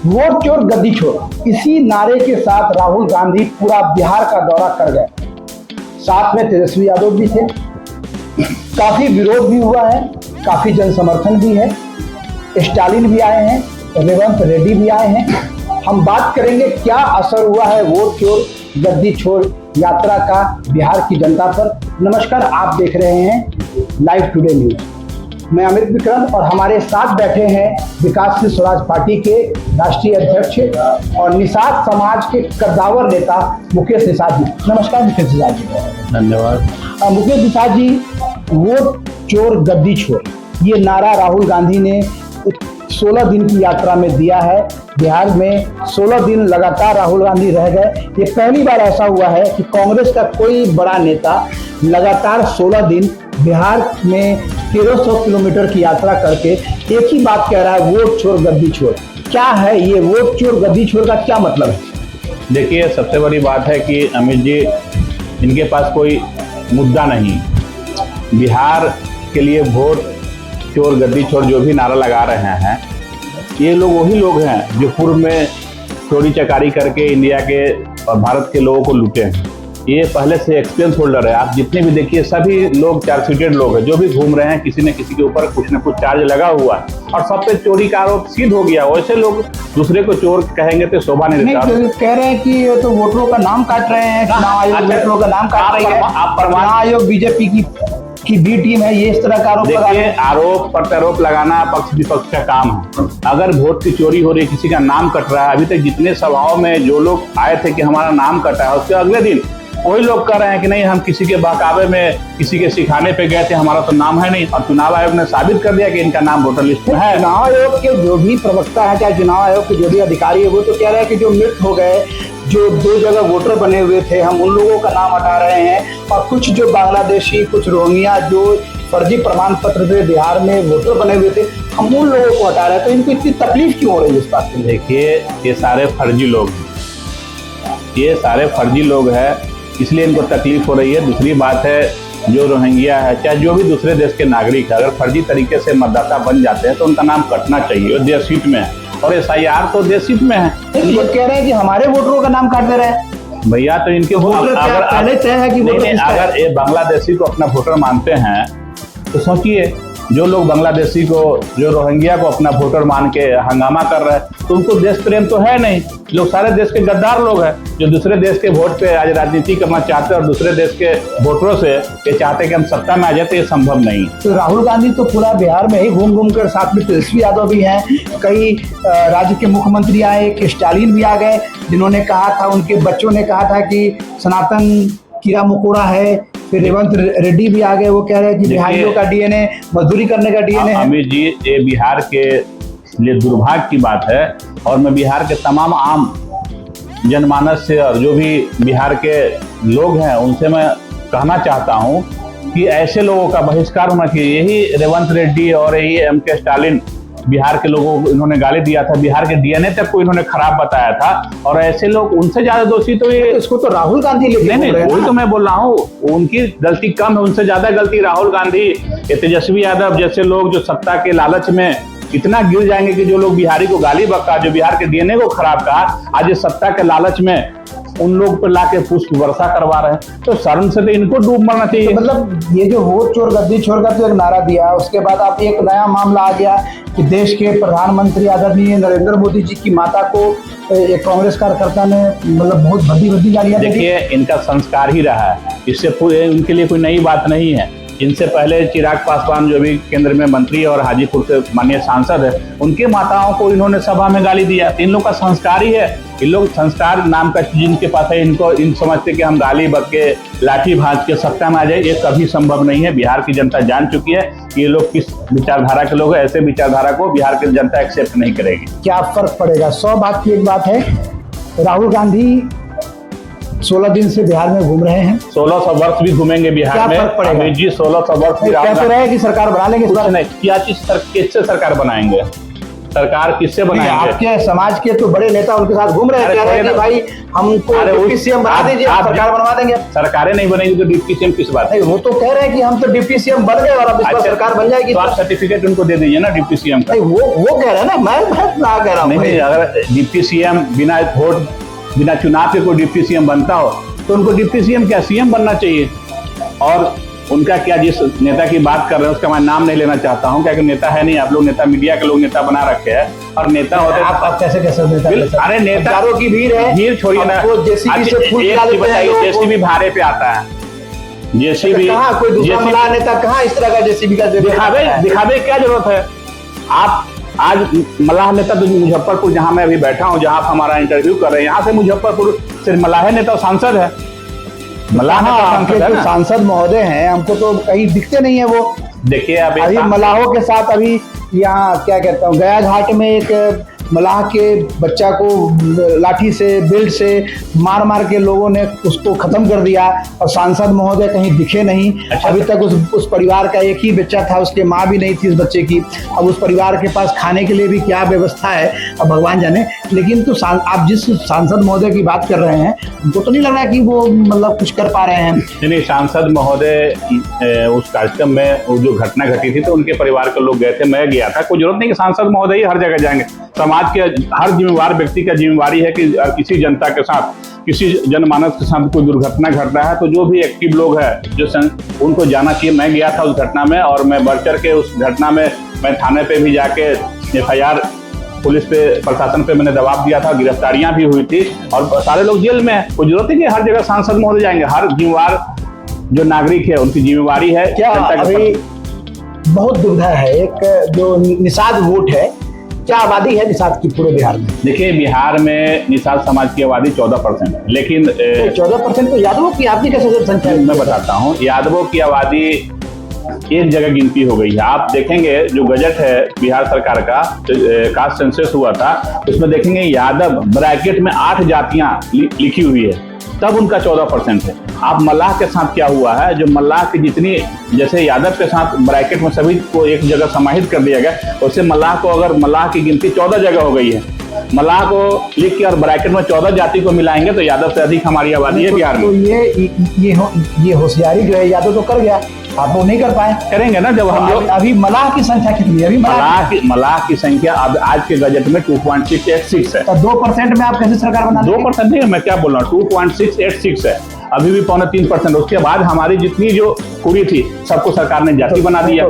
Vote चोर गद्दी छोर, इसी नारे के साथ राहुल गांधी पूरा बिहार का दौरा कर गए। साथ में तेजस्वी यादव भी थे। काफी विरोध भी हुआ है, काफी जन समर्थन भी है। स्टालिन भी आए हैं, रेवंत रेड्डी भी आए हैं। हम बात करेंगे क्या असर हुआ है वोट चोर गद्दी छोर यात्रा का बिहार की जनता पर। नमस्कार, आप देख रहे हैं लाइव टुडे न्यूज। मैं अमित विक्रम और हमारे साथ बैठे हैं विकासशील स्वराज पार्टी के राष्ट्रीय अध्यक्ष और निषाद समाज के कद्दावर नेता मुकेश निषाद जी। नमस्कार मुकेश निषाद जी। धन्यवाद। मुकेश निषाद जी, वोट चोर गद्दी छोर, ये नारा राहुल गांधी ने 16 दिन की यात्रा में दिया है। बिहार में 16 दिन लगातार राहुल गांधी रह गए। ये पहली बार ऐसा हुआ है कि कांग्रेस का कोई बड़ा नेता लगातार 16 दिन बिहार में 1300 किलोमीटर की यात्रा करके एक ही बात कह रहा है, वोट चोर गद्दी छोर। क्या है ये वोट चोर गद्दी छोर का क्या मतलब है? देखिए, सबसे बड़ी बात है कि अमित जी, इनके पास कोई मुद्दा नहीं। बिहार के लिए वोट चोर गद्दी छोर जो भी नारा लगा रहे हैं, ये लोग वही लोग हैं जो पूर्व में चोरी चकारी करके इंडिया के और भारत के लोगों को लूटे हैं। ये पहले से एक्सपीरियंस होल्डर है। आप जितने भी देखिए, सभी लोग चार्जशीटेड लोग हैं जो भी घूम रहे हैं। किसी न किसी के ऊपर कुछ न कुछ चार्ज लगा हुआ है और सब पे चोरी का आरोप सिद्ध हो गया। वैसे लोग दूसरे को चोर कहेंगे तो शोभा नहीं देता। कह रहे हैं कि ये तो वोटरों का नाम काट रहे हैं, चुनाव आयोग वोटरों का नाम काट रही है। चुनाव आयोग बीजेपी की बी टीम है, ये इस तरह का आरोप देखिए, आरोप प्रत्यारोप लगाना पक्ष विपक्ष का काम है। अगर वोट की चोरी हो रही है, किसी का नाम कट रहा है, अभी तक जितने सभाओं में जो लोग आए थे कि हमारा नाम कटा है, उसके अगले दिन वही लोग कह रहे हैं कि नहीं, हम किसी के बहकावे में किसी के सिखाने पे गए थे, हमारा तो नाम है नहीं। और चुनाव आयोग ने साबित कर दिया कि इनका नाम वोटर लिस्ट में है। चुनाव आयोग के जो भी प्रवक्ता है, चाहे चुनाव आयोग के जो भी अधिकारी है, वो तो कह रहे हैं कि जो मृत हो गए, जो 2 जगह वोटर बने हुए थे, हम उन लोगों का नाम हटा रहे हैं। और कुछ जो बांग्लादेशी, कुछ रोहिंग्या जो फर्जी प्रमाण पत्र से बिहार में वोटर बने हुए थे, हम उन लोगों को हटा रहे हैं। तो इनको इतनी तकलीफ क्यों हो रही है इस बात की? देखिए, ये सारे फर्जी लोग हैं, ये सारे फर्जी लोग हैं, इसलिए इनको तकलीफ हो रही है। दूसरी बात है, जो रोहिंग्या है, चाहे जो भी दूसरे देश के नागरिक है, अगर फर्जी तरीके से मतदाता बन जाते हैं तो उनका नाम कटना चाहिए। वो देश हित में है और SIR तो देश हित में है। ये कह रहे हैं कि हमारे वोटरों का नाम काट दे रहे हैं। भैया, तो इनके वोटर पहले तय है कि अगर ये बांग्लादेशी को अपना वोटर मानते हैं तो सोचिए, जो लोग बांग्लादेशी को, जो रोहिंग्या को अपना वोटर मान के हंगामा कर रहे हैं, तो उनको देश प्रेम तो है नहीं। लोग सारे देश के गद्दार लोग हैं जो दूसरे देश के वोट पे आज राजनीति करना चाहते हैं और दूसरे देश के वोटरों से ये चाहते हैं कि हम सत्ता में आ जाए। तो ये संभव नहीं। तो राहुल गांधी तो पूरा बिहार में ही घूम घूम कर, साथ में तेजस्वी यादव भी हैं, कई राज्य के मुख्यमंत्री आए, एक स्टालिन भी आ गए, जिन्होंने कहा था, उनके बच्चों ने कहा था कि सनातन कीड़ा मकोड़ा है। फिर रेवंत रेड्डी भी आ गए, वो कह रहे हैं कि बिहारियों का DNA मजदूरी करने का DNA है। अमित जी, ये बिहार के लिए दुर्भाग्य की बात है और मैं बिहार के तमाम आम जनमानस से और जो भी बिहार के लोग हैं उनसे मैं कहना चाहता हूं कि ऐसे लोगों का बहिष्कार होना चाहिए। यही रेवंत रेड्डी और यही MK स्टालिन बिहार के लोगों को इन्होंने गाली दिया था, बिहार के DNA तक को इन्होंने खराब बताया था। और ऐसे लोग, उनसे ज्यादा दोषी तो ये, इसको तो राहुल गांधी नहीं, वही तो मैं बोल रहा हूँ। उनकी गलती कम है, उनसे ज्यादा गलती राहुल गांधी, ये तेजस्वी यादव जैसे लोग जो सत्ता के लालच में इतना गिर जाएंगे कि जो लोग बिहारी को गाली बका, जो बिहार के DNA को खराब कहा, आज इस सत्ता के लालच में उन लोग पर लाके पुष्प वर्षा करवा रहे हैं। तो शर्म से तो इनको डूब मरना चाहिए। तो मतलब ये जो वोट चोर गद्दी छोर का तो एक नारा दिया, उसके बाद आप एक नया मामला आ गया कि देश के प्रधानमंत्री आदरणीय नरेंद्र मोदी जी की माता को एक कांग्रेस कार्यकर्ता ने मतलब बहुत भद्दी गालियां दी। देखिए, इनका संस्कार ही रहा है, इससे इनके लिए कोई नई बात नहीं है। इनसे पहले चिराग पासवान जो भी केंद्र में मंत्री और हाजीपुर से माननीय सांसद है, उनके माताओं को इन्होंने सभा में गाली दिया। इन लोग का संस्कार ही है। इन लोग संस्कार नाम का चीज इनके पास है। इनको इन समझते कि हम गाली बक के, लाठी भांज के सत्ता में आ जाए, ये कभी संभव नहीं है। बिहार की जनता जान चुकी है कि ये लोग किस विचारधारा के लोग हैं। ऐसे विचारधारा को बिहार की जनता एक्सेप्ट नहीं करेगी। क्या फर्क पड़ेगा? 100 बात की एक बात है, राहुल गांधी 16 दिन से बिहार में घूम रहे हैं। 1600 वर्ष भी घूमेंगे बिहार में। क्या फर्क पड़ेगा जी? 1600 वर्ष भी कह तो रहे हैं कि सरकार बना लेंगे इस बार। नहीं, क्या चीज किससे सरकार बनाएंगे? सरकार किससे नहीं, बनाएंगे? आपके समाज के तो बड़े नेता उनके साथ घूम रहे हैं, अरे कह रहे हैं कोई कि ना- भाई हमको अरे डिप्टी उस- सीएम बना आप- दीजिए, आप- सरकार बनवा देंगे। सरकारें नहीं बनेगी तो डिप्टी सीएम किस बात? नहीं, वो तो कह रहे हैं कि हम तो डिप्टी सीएम बन गए और अब इस पर अच्छा, सरकार बन जाएगी। तो आप सर्टिफिकेट उनको दे दीजिए ना डिप्टी सीएम का। नहीं, वो कह रहे हैं ना, मैं ना कह रहा हूँ। नहीं, अगर डिप्टी सीएम बिना वोट, बिना चुनाव के कोई डिप्टी सीएम बनता हो तो उनको डिप्टी सीएम क्या सीएम बनना चाहिए। और उनका क्या, जिस नेता की बात कर रहे हैं उसका मैं नाम नहीं लेना चाहता हूं, क्योंकि नेता है नहीं, आप लोग नेता, मीडिया के लोग नेता बना रखे हैं। और नेता होते आप कैसे नेता ले सकते हैं? अरे नेता, हजारों की भीड़ है, भीड़ छोड़िए ना, वो जेसीबी से फूल गिरा देते हैं लोगों को। जेसीबी भाड़े पे आता है, जेसीबी कहाँ कोई दूसरा बड़ा नेता कहाँ इस तरह का जेसीबी का दिखावे क्या जरूरत है? आप आज मलाह नेता तो मुजफ्फरपुर, जहां मैं अभी बैठा हूं, जहां आप हमारा इंटरव्यू कर रहे हैं, यहाँ से मुजफ्फरपुर सिर्फ मलाह नेता सांसद है, मलाह नेता सांसद है जो ना। सांसद महोदय हैं हमको तो कहीं दिखते नहीं है वो। देखिए अभी मलाहों के साथ अभी यहाँ क्या कहता हूँ, गया घाट में एक मलाह के बच्चा को लाठी से, बेल्ट से मार के लोगों ने उसको खत्म कर दिया और सांसद महोदय कहीं दिखे नहीं। अच्छा, अभी तक उस परिवार का एक ही बच्चा था, उसके माँ भी नहीं थी उस बच्चे की। अब उस परिवार के पास खाने के लिए भी क्या व्यवस्था है अब भगवान जाने। लेकिन तो आप जिस सांसद महोदय की बात कर रहे हैं उनको तो नहीं लग रहा कि वो मतलब कुछ कर पा रहे हैं। नहीं, सांसद महोदय उस कार्यक्रम में वो जो घटना घटी थी तो उनके परिवार के लोग गए थे, मैं गया था। कोई जरूरत नहीं कि सांसद महोदय ही हर जगह जाएंगे। समाज के हर जिम्मेवार व्यक्ति का जिम्मेवारी है कि किसी जनता के साथ, किसी जनमानस के साथ कोई दुर्घटना घट रहा है तो जो भी एक्टिव लोग हैं जो उनको जाना चाहिए। मैं गया था उस घटना में और मैं बढ़ चढ़ के उस घटना में मैं थाने पे भी जाके FIR, पुलिस पे, प्रशासन पे मैंने दबाव दिया था, गिरफ्तारियां भी हुई थी और सारे लोग जेल में हैं। कोई जरूरत है कि हर जगह सांसद महोदय जाएंगे। हर जिम्मेवार जो नागरिक है उनकी जिम्मेवारी है। क्या अभी बहुत दुविधा है, एक जो निषाद वोट है, क्या आबादी है निषाद की पूरे बिहार में? देखिए, बिहार में निषाद समाज की आबादी 14% है, लेकिन 14% तो यादवों की आपकी कैसे संख्या है? मैं बताता हूँ, यादवों की आबादी एक जगह गिनती हो गई है। आप देखेंगे जो बजट है बिहार सरकार का, कास्ट सेंसस हुआ था, उसमें देखेंगे यादव ब्रैकेट में 8 जातियां लिखी हुई है, तब उनका 14% है। आप मल्लाह के साथ क्या हुआ है, जो मल्लाह की जितनी, जैसे यादव के साथ ब्रैकेट में सभी को एक जगह समाहित कर दिया गया, उससे मल्लाह को, अगर मल्लाह की गिनती 14 जगह हो गई है, मल्लाह को लिख के और ब्रैकेट में 14 जाति को मिलाएंगे तो यादव से अधिक हमारी आबादी है बिहार में। तो ये होशियारी जो है यादव तो कर गया, आप वो नहीं कर पाए। करेंगे ना जब हम लोग। अभी मलाह की संख्या कितनी है? अभी मलाह की संख्या अब आज के बजट में 2.686 है। तो 2% में आप कैसे सरकार बना? 2% नहीं, मैं क्या बोल रहा हूँ, 2.686 है, अभी भी 2.3%। उसके बाद हमारी जितनी जो कुड़ी थी सबको सरकार ने जाति बना दिया।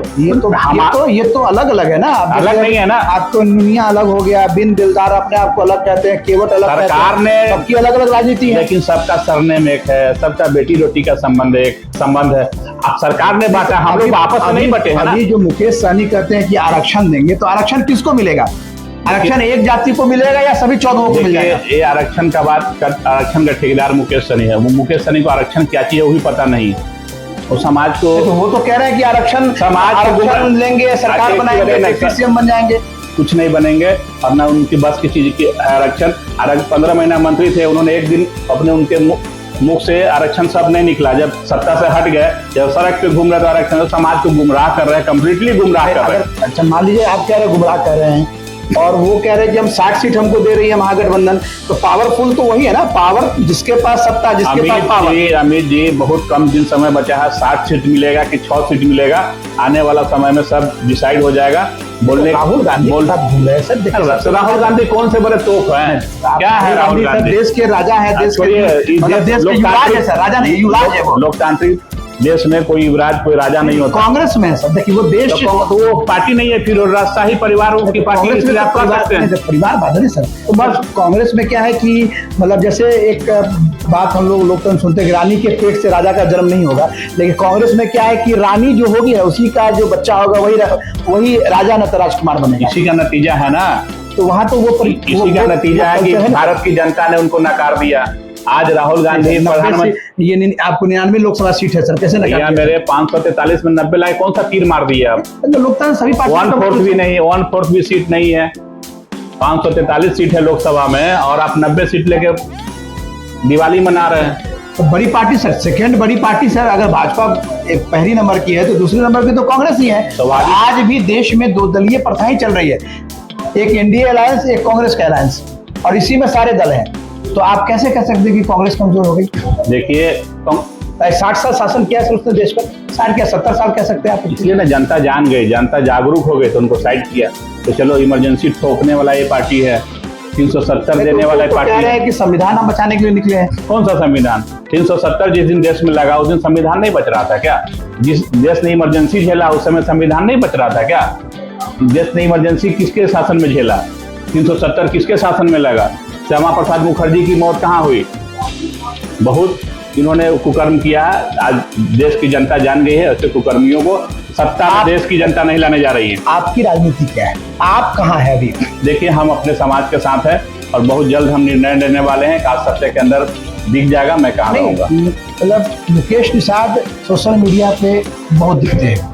ये तो अलग अलग है ना, अलग नहीं है ना। आपको नुनिया अलग हो गया, बिन दिलदार अपने आप को अलग कहते हैं, केवट अलग, सरकार ने सबकी अलग अलग राजनीति है, लेकिन सबका सरनेम एक है, सबका बेटी रोटी का संबंध है। अब सरकार ने बांटा, हम लोग आपस में नहीं बटे हैं ना। अभी जो मुकेश सहनी कहते हैं कि आरक्षण देंगे, तो आरक्षण किसको मिलेगा? आरक्षण एक जाति को मिलेगा या सभी 14 को मिल जाएगा? ये आरक्षण का आरक्षण का ठेकेदार मुकेश सहनी है। वो मुकेश सहनी को आरक्षण क्या चाहिए वो भी पता नहीं है। वो समाज को, तो वो तो कह रहे हैं कि आरक्षण लेंगे, सरकार बनाएंगे, सीएम बन जाएंगे। कुछ नहीं बनेंगे और ना उनकी बस की चीज की आरक्षण। 15 महीना मंत्री थे, उन्होंने एक दिन अपने उनके मुख से आरक्षण सब नहीं निकला। जब सत्ता से हट गए, जब सड़क पे घूम रहे तो आरक्षण, तो समाज को गुमराह कर रहे हैं, कंप्लीटली गुमराह कर रहे हैं। अच्छा, मान लीजिए आप कह रहे हैं गुमराह कर रहे हैं और वो कह रहे हैं कि हम 60 सीट हमको दे रही है महागठबंधन, तो पावरफुल तो वही है ना, पावर जिसके पास सत्ता, जिसके पास पावर। अमित जी, बहुत कम दिन समय बचा है, 60 सीट मिलेगा कि 6 सीट मिलेगा, आने वाला समय में सब डिसाइड हो जाएगा। बोलने राहुल गांधी राहुल गांधी कौन से बड़े तोप हैं? क्या है राहुल गांधी? देश के राजा है, देश के युवराज है, राजा नहीं, युवराज है। लोकतांत्रिक देश में कोई युवराज, कोई राजा नहीं होता। कांग्रेस में सब देखिए, वो देश तो वो पार्टी नहीं है, फिर राजशाही परिवार की पार्टी आप कर सकते हैं। परिवार बात है सर। तो बस कांग्रेस में क्या है कि मतलब जैसे एक बात हम लोग लोकतंत्र सुनते हैं कि रानी के पेट से राजा का जन्म नहीं होगा, लेकिन कांग्रेस में क्या है कि रानी जो होगी है उसी का जो बच्चा होगा वही राजा न तो राजकुमार बनेगा। इसी का नतीजा है ना। तो वहां तो इसी का नतीजा है कि भारत की जनता ने उनको नकार दिया। आज राहुल गांधी प्रधानमंत्री, ये आपको 99 लोकसभा सीट है सर, कैसे नकार? मेरे 543 में 90 लाख, कौन सा तीर मार दिया आप? लोकतंत्र सभी 1/4 भी नहीं, 1/4 भी सीट नहीं है। 543 सीट है लोकसभा में और आप 90 सीट लेके दिवाली मना रहे हैं। तो बड़ी पार्टी सर, सेकंड बड़ी पार्टी सर, अगर भाजपा एक पहली नंबर की है तो दूसरे नंबर की तो कांग्रेस ही है। तो आज भी देश में 2 दलीय प्रथाएं चल रही है। एक एनडीए अलायंस, एक कांग्रेस का अलायंस, और इसी में सारे दल हैं। तो आप कैसे कह सकते हैं कि कांग्रेस कमजोर हो गई? देखिए 60 साल शासन किया है उसने देश पर, 60 क्या 70 साल कह सकते हैं आप? इसलिए ना जनता जान गई, जनता जागरूक हो गई तो उनको साइड किया। तो चलो इमरजेंसी ठोकने वाला ये पार्टी है, 370 देने वाला पार्टी कह रहे हैं कि संविधान हम बचाने के लिए निकले हैं। कौन सा संविधान? 370 जिस दिन देश में लगा उस दिन संविधान नहीं बच रहा था क्या? जिस देश ने इमरजेंसी झेला उस समय संविधान नहीं बच रहा था क्या? देश ने इमरजेंसी किसके शासन में झेला? 370 किसके शासन में लगा? श्यामा प्रसाद मुखर्जी की मौत कहाँ हुई? बहुत इन्होंने कुकर्म किया। आज देश की जनता जान गई है, ऐसे कुकर्मियों को सत्ता में देश की जनता नहीं लाने जा रही है। आपकी राजनीति क्या है? आप कहाँ है अभी? देखिए हम अपने समाज के साथ हैं और बहुत जल्द हम निर्णय लेने वाले हैं। आज सप्ताह के अंदर दिख जाएगा मैं कहाँ रहूंगा। मतलब मुकेश निषाद सोशल मीडिया पे बहुत दिखते हैं,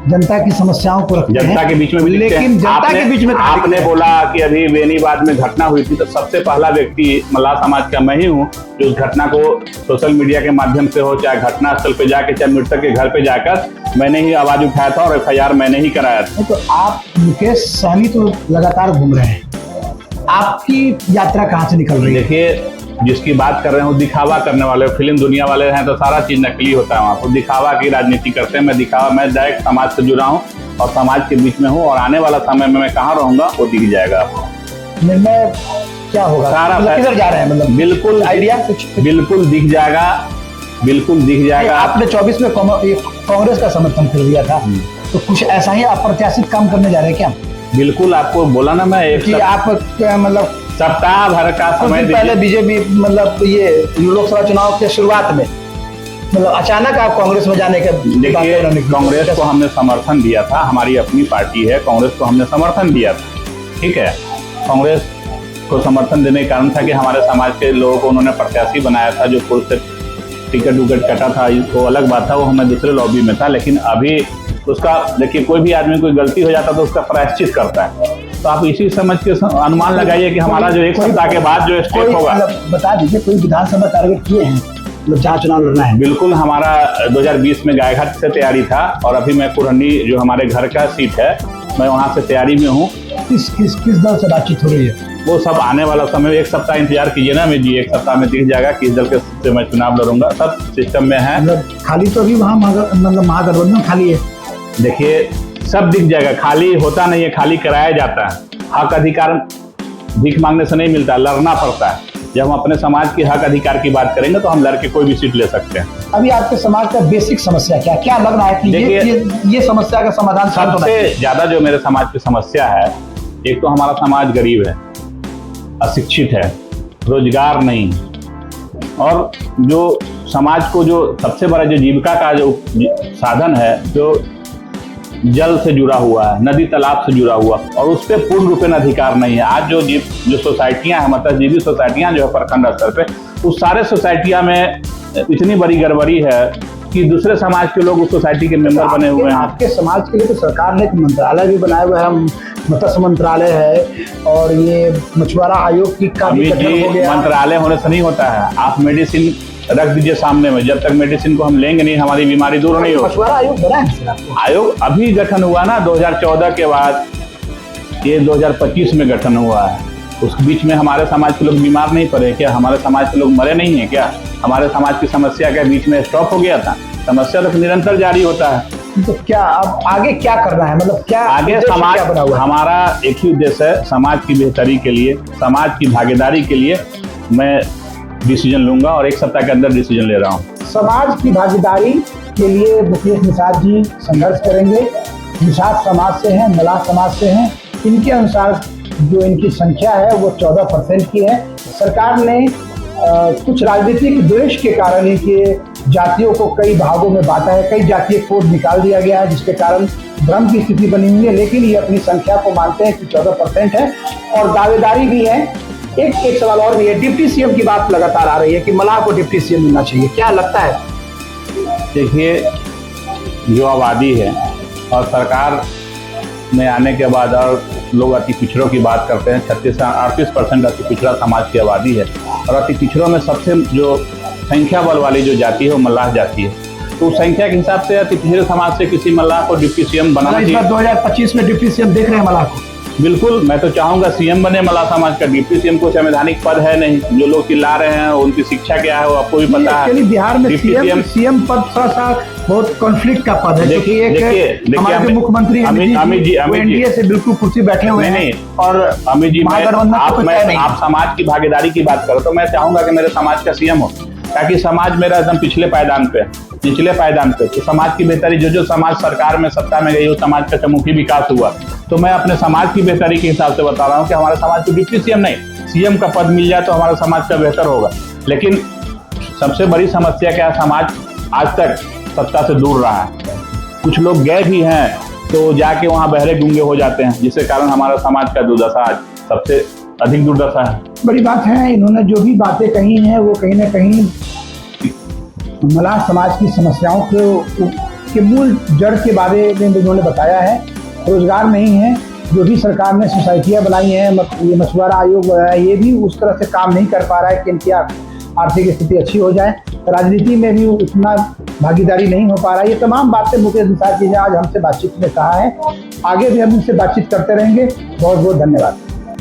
जनता की समस्याओं को रखते हैं, जनता के बीच में भी दिखते हैं। लेकिन जनता के बीच में आपने बोला कि अभी बेनीबाद में घटना हुई थी, तो सबसे पहला व्यक्ति मल्लाह समाज का मैं ही हूँ जो उस घटना को सोशल मीडिया के माध्यम से हो, चाहे घटनास्थल पे जाके, चाहे मृतक के घर पे जाकर मैंने ही आवाज उठाया था और FIR मैंने ही कराया था। तो आप मुकेश सहनी तो लगातार घूम रहे हैं, आपकी यात्रा कहाँ से निकल रही है? देखिए जिसकी बात कर रहे हैं वो दिखावा करने वाले, फिल्म दुनिया वाले हैं तो सारा चीज नकली होता है। वहाँ पर दिखावा की राजनीति करते हैं। मैं डायरेक्ट समाज से जुड़ा हूँ और समाज के बीच में हूँ, और आने वाला समय में मैं कहाँ रहूंगा वो दिख जाएगा। निर्णय क्या होगा? सारा किधर जा रहे हैं? मतलब बिल्कुल आइडिया कुछ? बिल्कुल दिख जाएगा, बिल्कुल दिख जाएगा। आपने 24 में कांग्रेस का समर्थन कर दिया था, तो कुछ ऐसा ही अप्रत्याशित काम करने जा रहे हैं क्या? बिल्कुल आपको बोला ना मैं एक कि आप मतलब सप्ताह भर का समय पहले बीजेपी मतलब ये लोकसभा चुनाव के शुरुआत में मतलब अचानक आप कांग्रेस में जाने के? देखिए कांग्रेस को हमने समर्थन दिया था, हमारी अपनी पार्टी है, कांग्रेस को हमने समर्थन दिया था, ठीक है। कांग्रेस को समर्थन देने का कारण था कि हमारे समाज के लोगों को उन्होंने प्रत्याशी बनाया था, जो पूर्व से टिकट उकट कटा था वो अलग बात था, वो हमें दूसरे लॉबी में था। लेकिन अभी उसका देखिए कोई भी आदमी कोई गलती हो जाता तो उसका प्रायश्चित करता है। तो आप इसी समझ के अनुमान लगाइए कि हमारा जो एक सप्ताह के बाद जो स्टेप होगा। बता दीजिए कोई विधानसभा टारगेट किए हैं मतलब जहाँ चुनाव लड़ना है? बिल्कुल हमारा 2020 में गायघाट से तैयारी था और अभी मैं कुरहनी जो हमारे घर का सीट है मैं वहाँ से तैयारी में हूँ। किस दल से बातचीत हो रही है? वो सब आने वाला समय, एक सप्ताह इंतजार कीजिए ना मैं जी, एक सप्ताह में दिख जाएगा किस दल के से मैं चुनाव लड़ूंगा। सब सिस्टम में है। मतलब खाली तो अभी वहाँ मतलब महागठबंधन खाली है? देखिए सब दिख जाएगा, खाली होता नहीं है, खाली कराया जाता है। हक अधिकार भीख मांगने से नहीं मिलता, लड़ना पड़ता है। जब हम अपने समाज के हक अधिकार की बात करेंगे तो हम लड़के कोई भी सीट ले सकते हैं। अभी आपके समाज का बेसिक समस्या क्या लग रहा है कि ये समस्या का समाधान? सबसे ज्यादा जो मेरे समाज की समस्या है, एक तो हमारा समाज गरीब है, अशिक्षित है, रोजगार नहीं, और जो समाज को जो सबसे बड़ा जो जीविका का जो साधन है जो जल से जुड़ा हुआ है, नदी तालाब से जुड़ा हुआ, और उस पर पूर्ण रूपेण अधिकार नहीं है। आज जो सोसाइटियां हैं, मत्स्यजीवी सोसाइटियां जो है प्रखंड स्तर पे, उस सारे सोसाइटियां में इतनी बड़ी गड़बड़ी है कि दूसरे समाज के लोग उस सोसाइटी के मेंबर बने हुए हैं। आपके समाज के लिए तो सरकार ने एक मंत्रालय भी बनाया हुआ है, मत्स्य मंत्रालय है, और ये मछुआरा आयोग की का भी गठन हो गया। मंत्रालय होने से नहीं होता है। आप मेडिसिन रख दीजिए सामने में, जब तक मेडिसिन को हम लेंगे नहीं हमारी बीमारी दूर नहीं होगी। मछुआरा आयोग बना है? आयोग अभी गठन हुआ ना 2014 के बाद, ये 2025 में गठन हुआ है। उस बीच में हमारे समाज के लोग बीमार नहीं पड़े क्या? हमारे समाज के लोग मरे नहीं है क्या? हमारे समाज की समस्या के बीच में स्टॉप हो गया था? समस्या तो निरंतर जारी होता है। तो क्या अब आगे क्या करना है? मतलब क्या आगे समाज बना हुआ? हमारा एक ही उद्देश्य है, समाज की बेहतरी के लिए, समाज की भागीदारी के लिए मैं डिसीजन लूंगा और एक सप्ताह के अंदर डिसीजन ले रहा हूँ। समाज की भागीदारी के लिए मुकेश निषाद जी संघर्ष करेंगे। निषाद समाज से हैं, मल्लाह समाज से हैं। इनके अनुसार जो इनकी संख्या है वो 14% की है। सरकार ने कुछ राजनीतिक द्वेष के कारण इनके जातियों को कई भागों में बांटा है, कई जातीय कोड निकाल दिया गया है, जिसके कारण भ्रम की स्थिति बनी हुई है। लेकिन ये अपनी संख्या को मानते हैं कि 14% है और दावेदारी भी है। एक सवाल और भी है, डिप्टी सीएम की बात लगातार आ रही है कि मल्लाह को डिप्टी सीएम मिलना चाहिए, क्या लगता है? देखिए जो आबादी है और सरकार में आने के बाद और लोग अति पिछड़ों की बात करते हैं, 36 से 38% अति पिछड़ा समाज की आबादी है, और अति पिछड़ों में सबसे जो संख्या बल वाली जो जाति है वो मल्लाह जाति है। तो संख्या के हिसाब से अति पिछड़े समाज से किसी मल्लाह को डिप्टी सीएम बनाना चाहिए। 2025 में डिप्टी सीएम देख रहे हैं मल्लाह को? बिल्कुल, मैं तो चाहूंगा सीएम बने मला समाज का। डिप्टी सीएम को संवैधानिक पद है नहीं, जो लोग चिल्ला रहे हैं उनकी शिक्षा क्या है वो आपको भी पता है। एक्चुअली बिहार में सीएम पद थोड़ा सा बहुत कॉन्फ्लिक्ट का पद है, क्योंकि एक हमारे मुख्यमंत्री अमित जी एनडीए से बिल्कुल कुर्सी बैठे हुए हैं। और अमित जी, आप समाज की भागीदारी की बात करो तो मैं चाहूंगा कि मेरे समाज का सीएम हो, ताकि समाज मेरा एकदम निचले पायदान पे तो समाज की बेहतरी, जो समाज सरकार में सत्ता में गई, वो समाज का चहुमुखी विकास हुआ। तो मैं अपने समाज की बेहतरी के हिसाब से बता रहा हूँ कि हमारे समाज को डिप्टी सीएम नहीं, सीएम का पद मिल जाए तो हमारे समाज का बेहतर होगा। लेकिन सबसे बड़ी समस्या क्या है, समाज आज तक सत्ता से दूर रहा है। कुछ लोग गए भी हैं तो जाके वहाँ बहरे गूंगे हो जाते हैं, जिसके कारण हमारा समाज का दुर्दशा आज सबसे अधिक दुर्दशा है। बड़ी बात है, इन्होंने जो भी बातें कही हैं वो कहीं ना कहीं मलाह समाज की समस्याओं के मूल जड़ के बारे में इन्होंने बताया है। रोजगार नहीं है, जो भी सरकार ने सोसाइटियाँ बनाई हैं, ये मछुआरा आयोग बनाया है, ये भी उस तरह से काम नहीं कर पा रहा है कि इनकी आर्थिक स्थिति अच्छी हो जाए। राजनीति में भी उतना भागीदारी नहीं हो पा रहा है। ये तमाम बातें मुकेश निषाद जी ने आज हमसे बातचीत में कहा है। आगे भी हम इनसे बातचीत करते रहेंगे। बहुत बहुत धन्यवाद।